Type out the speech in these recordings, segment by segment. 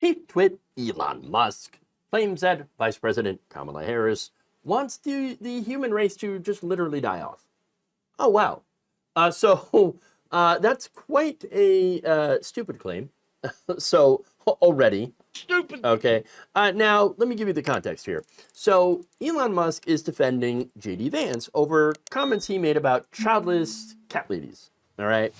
Chief twit Elon Musk claims that Vice President Kamala Harris wants the human race to just literally die off. Oh, wow. That's quite a stupid claim. So, already. Stupid. Okay. Now, let me give you the context here. So, Elon Musk is defending J.D. Vance over comments he made about childless cat ladies. All right.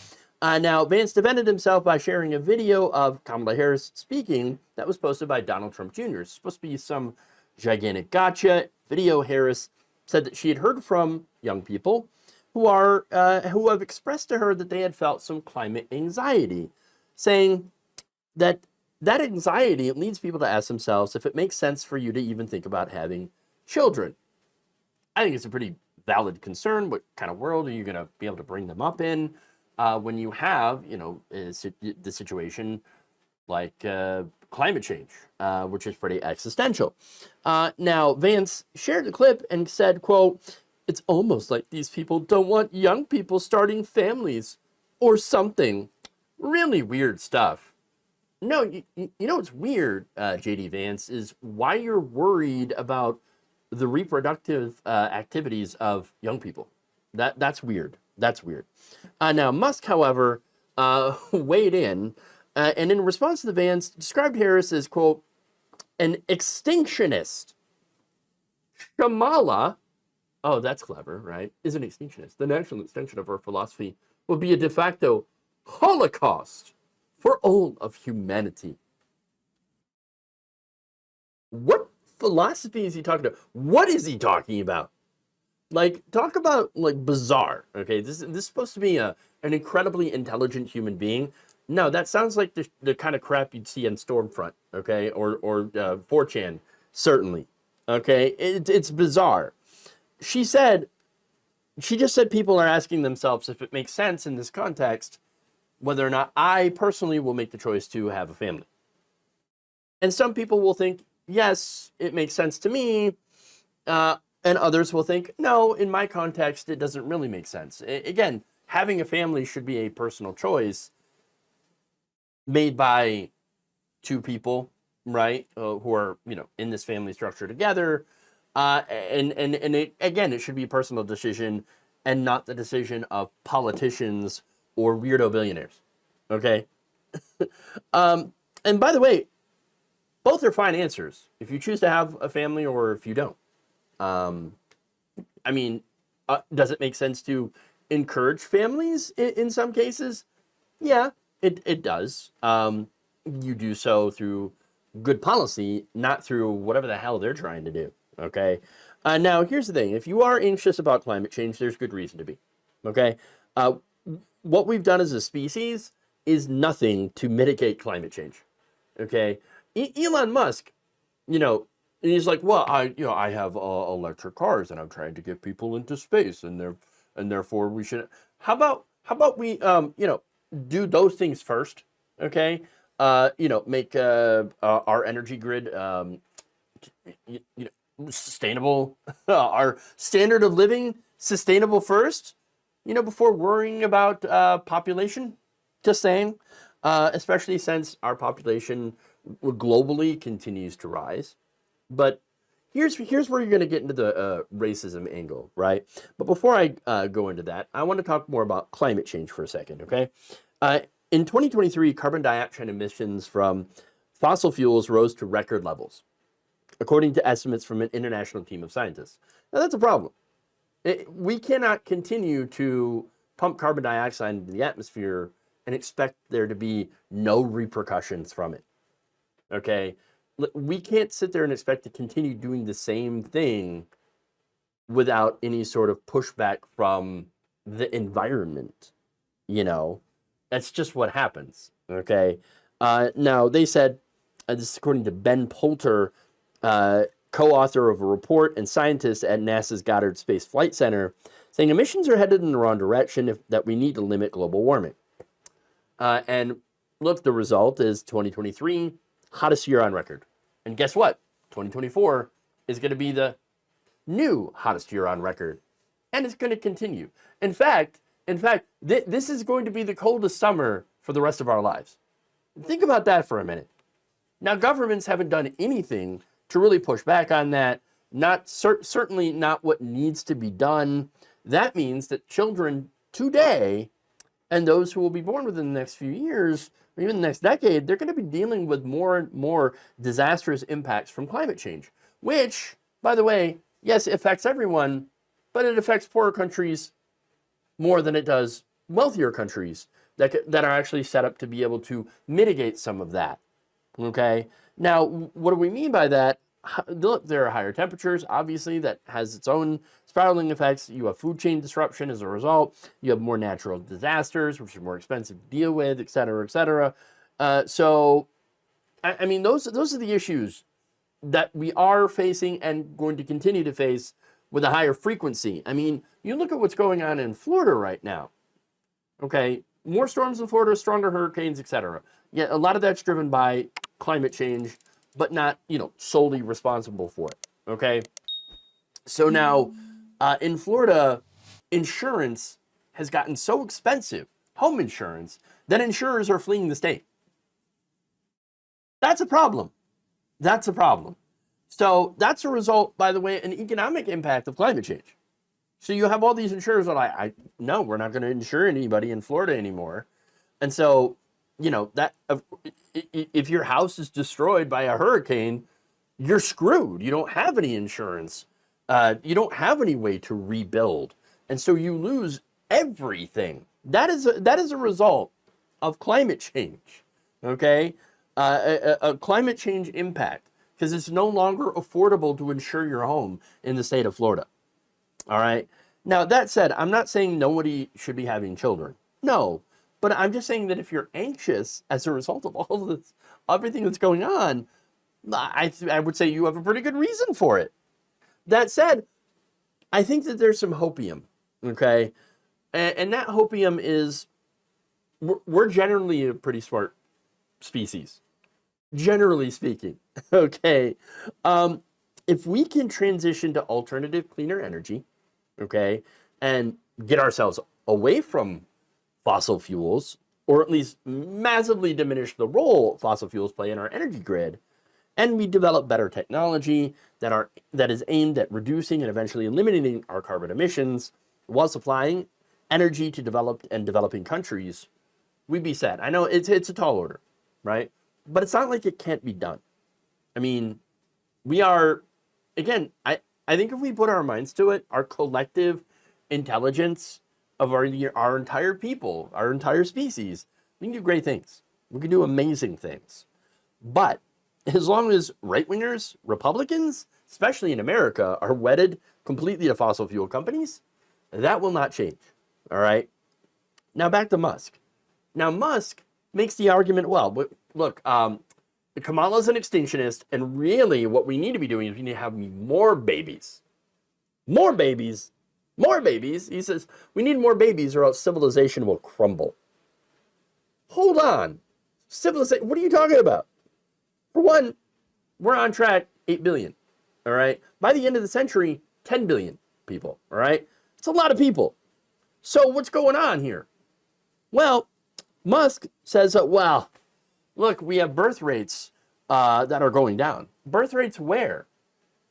Now, Vance defended himself by sharing a video of Kamala Harris speaking that was posted by Donald Trump Jr. It's supposed to be some gigantic gotcha video. Harris said that she had heard from young people who have expressed to her that they had felt some climate anxiety, saying that anxiety leads people to ask themselves if it makes sense for you to even think about having children. I think it's a pretty valid concern. What kind of world are you going to be able to bring them up in when you have, the situation like climate change, which is pretty existential. Now, Vance shared the clip and said, quote, "It's almost like these people don't want young people starting families or something." Really weird stuff. No, you know what's weird, J.D. Vance, is why you're worried about the reproductive activities of young people. That's weird. That's weird. Now, Musk, however, weighed in, and in response to the Vance, described Harris as, quote, "an extinctionist." Shamala, oh, that's clever, right? Is an extinctionist. The natural extension of her philosophy would be a de facto holocaust for all of humanity. What philosophy is he talking about? What is he talking about? Like, talk about, like, bizarre, okay? This is supposed to be an incredibly intelligent human being. No, that sounds like the kind of crap you'd see on Stormfront, okay? Or 4chan, certainly, okay? It's bizarre. She just said people are asking themselves if it makes sense in this context, whether or not I personally will make the choice to have a family. And some people will think, yes, it makes sense to me, and others will think, no, in my context, it doesn't really make sense. Again, having a family should be a personal choice made by two people, right, who are, in this family structure together. Again, it should be a personal decision and not the decision of politicians or weirdo billionaires, okay? And by the way, both are fine answers if you choose to have a family or if you don't. Does it make sense to encourage families in some cases? Yeah, it does. You do so through good policy, not through whatever the hell they're trying to do, okay? Now, here's the thing. If you are anxious about climate change, there's good reason to be, okay? What we've done as a species is nothing to mitigate climate change, okay? Elon Musk, he's like, well, I have electric cars and I'm trying to get people into space and therefore we should. How about we do those things first, okay? Make our energy grid sustainable, our standard of living sustainable first, before worrying about population. Just saying, especially since our population globally continues to rise. But here's where you're going to get into the racism angle, right? But before I go into that, I want to talk more about climate change for a second, okay? In 2023, carbon dioxide emissions from fossil fuels rose to record levels, according to estimates from an international team of scientists. Now, that's a problem. We cannot continue to pump carbon dioxide into the atmosphere and expect there to be no repercussions from it, okay? We can't sit there and expect to continue doing the same thing without any sort of pushback from the environment, That's just what happens, okay? Now, they said, this is according to Ben Poulter, co-author of a report and scientist at NASA's Goddard Space Flight Center, saying emissions are headed in the wrong direction, that we need to limit global warming. And look, the result is 2023, hottest year on record. And guess what? 2024 is going to be the new hottest year on record. And it's going to continue. In fact, this is going to be the coldest summer for the rest of our lives. Think about that for a minute. Now, governments haven't done anything to really push back on that. Certainly not what needs to be done. That means that children today and those who will be born within the next few years, or even the next decade, they're going to be dealing with more and more disastrous impacts from climate change, which, by the way, yes, it affects everyone, but it affects poorer countries more than it does wealthier countries that are actually set up to be able to mitigate some of that. Okay? Now, what do we mean by that? Look, there are higher temperatures, obviously, that has its own spiraling effects. You have food chain disruption as a result. You have more natural disasters, which are more expensive to deal with, et cetera, et cetera. So, I mean, those are the issues that we are facing and going to continue to face with a higher frequency. I mean, you look at what's going on in Florida right now. Okay, more storms in Florida, stronger hurricanes, et cetera. Yeah, a lot of that's driven by climate change, but not, solely responsible for it, okay? So now, in Florida, insurance has gotten so expensive, home insurance, that insurers are fleeing the state. That's a problem. That's a problem. So that's a result, by the way, an economic impact of climate change. So you have all these insurers that are like, no, we're not going to insure anybody in Florida anymore. And so, that if your house is destroyed by a hurricane, you're screwed. You don't have any insurance. You don't have any way to rebuild. And so you lose everything. That is a result of climate change, okay? A climate change impact, because it's no longer affordable to insure your home in the state of Florida, all right? Now, that said, I'm not saying nobody should be having children. No. But I'm just saying that if you're anxious as a result of all this, everything that's going on, I would say you have a pretty good reason for it. That said, I think that there's some hopium, okay? And that hopium is, we're generally a pretty smart species, generally speaking, okay? If we can transition to alternative, cleaner energy, okay, and get ourselves away from fossil fuels, or at least massively diminish the role fossil fuels play in our energy grid, and we develop better technology that is aimed at reducing and eventually eliminating our carbon emissions while supplying energy to developed and developing countries, we'd be set. I know it's a tall order, right? But it's not like it can't be done. I mean, we are, again, I think if we put our minds to it, our collective intelligence of our entire people, our entire species, we can do great things. We can do amazing things. But as long as right-wingers, Republicans, especially in America, are wedded completely to fossil fuel companies, that will not change, all right? Now back to Musk. Now Musk makes the argument, well, look, Kamala's an extinctionist, and really what we need to be doing is we need to have more babies. More babies. More babies. He says, we need more babies or else civilization will crumble. Hold on. Civilization, what are you talking about? For one, we're on track, 8 billion, all right? By the end of the century, 10 billion people, all right? It's a lot of people. So what's going on here? Well, Musk says, well, look, we have birth rates that are going down. Birth rates where?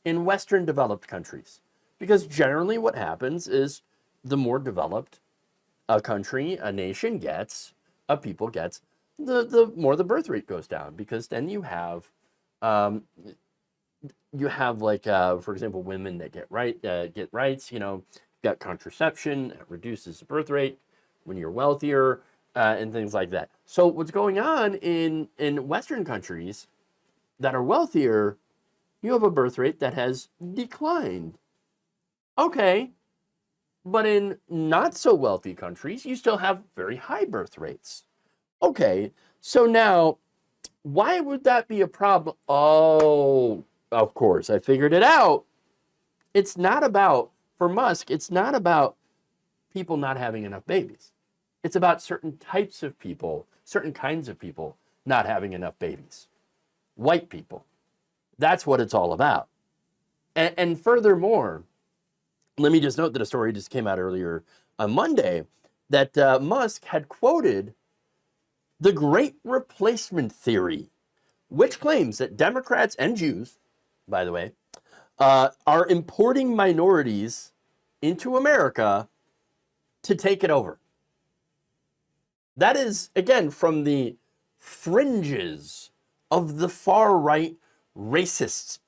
In Western developed countries. Because generally what happens is the more developed a country, a nation gets, a people gets, the more the birth rate goes down. Because then you have like, for example, women that get rights, you've got contraception, it reduces the birth rate when you're wealthier, and things like that. So what's going on in Western countries that are wealthier, you have a birth rate that has declined. Okay, but in not so wealthy countries, you still have very high birth rates. Okay, so now, why would that be a problem? Oh, of course, I figured it out. It's not about, for Musk, it's not about people not having enough babies. It's about certain types of people, certain kinds of people not having enough babies. White people. That's what it's all about. And furthermore, let me just note that a story just came out earlier on Monday that Musk had quoted the Great Replacement Theory, which claims that Democrats and Jews, by the way, are importing minorities into America to take it over. That is, again, from the fringes of the far-right racists,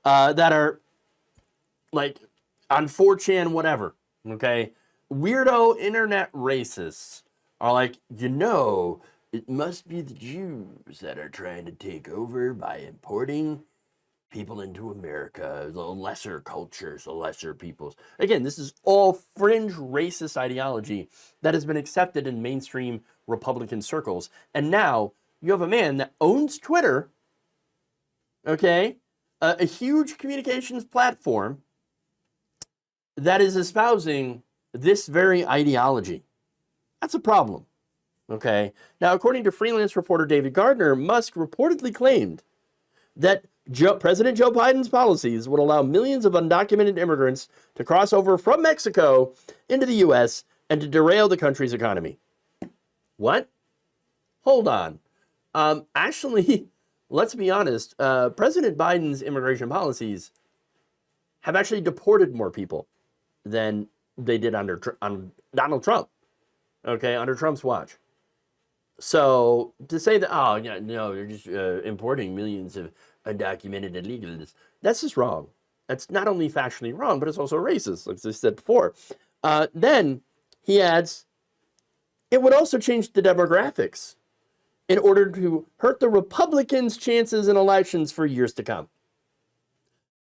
that are like on 4chan, whatever, okay? Weirdo internet racists are like, it must be the Jews that are trying to take over by importing people into America, the lesser cultures, the lesser peoples. Again, this is all fringe racist ideology that has been accepted in mainstream Republican circles. And now you have a man that owns Twitter, okay, a huge communications platform that is espousing this very ideology. That's a problem, okay? Now, according to freelance reporter David Gardner, Musk reportedly claimed that President Joe Biden's policies would allow millions of undocumented immigrants to cross over from Mexico into the U.S. and to derail the country's economy. What? Hold on. Actually, let's be honest. President Biden's immigration policies have actually deported more people than they did under Donald Trump. Okay, under Trump's watch. So to say that, they're just importing millions of undocumented illegals, that's just wrong. That's not only factually wrong, but it's also racist, like I said before. Then he adds, it would also change the demographics in order to hurt the Republicans' chances in elections for years to come.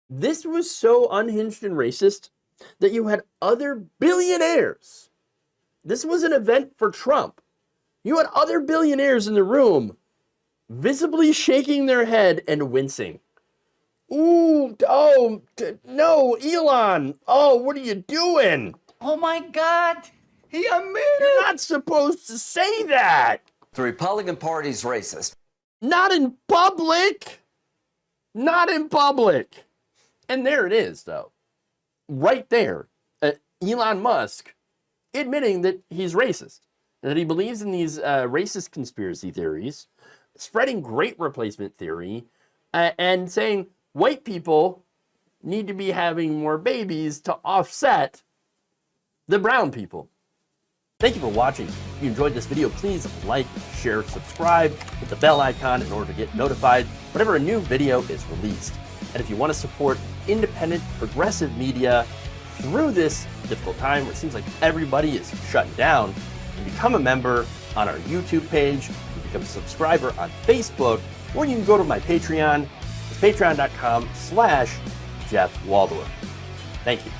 This was so unhinged and racist that you had other billionaires. This was an event for Trump. You had other billionaires in the room visibly shaking their head and wincing. No, Elon. Oh, what are you doing? Oh my God, he admitted. You're not supposed to say that. The Republican Party's racist. Not in public. Not in public. And there it is, though. Right there. Elon Musk admitting that he's racist, that he believes in these racist conspiracy theories, spreading great replacement theory, and saying white people need to be having more babies to offset the brown people. Thank you for watching. If you enjoyed this video, please like, share, subscribe, hit the bell icon in order to get notified whenever a new video is released. And if you want to support independent, progressive media through this difficult time where it seems like everybody is shutting down, you become a member on our YouTube page, you become a subscriber on Facebook, or you can go to my Patreon. It's patreon.com/Jeff Waldorf. Thank you.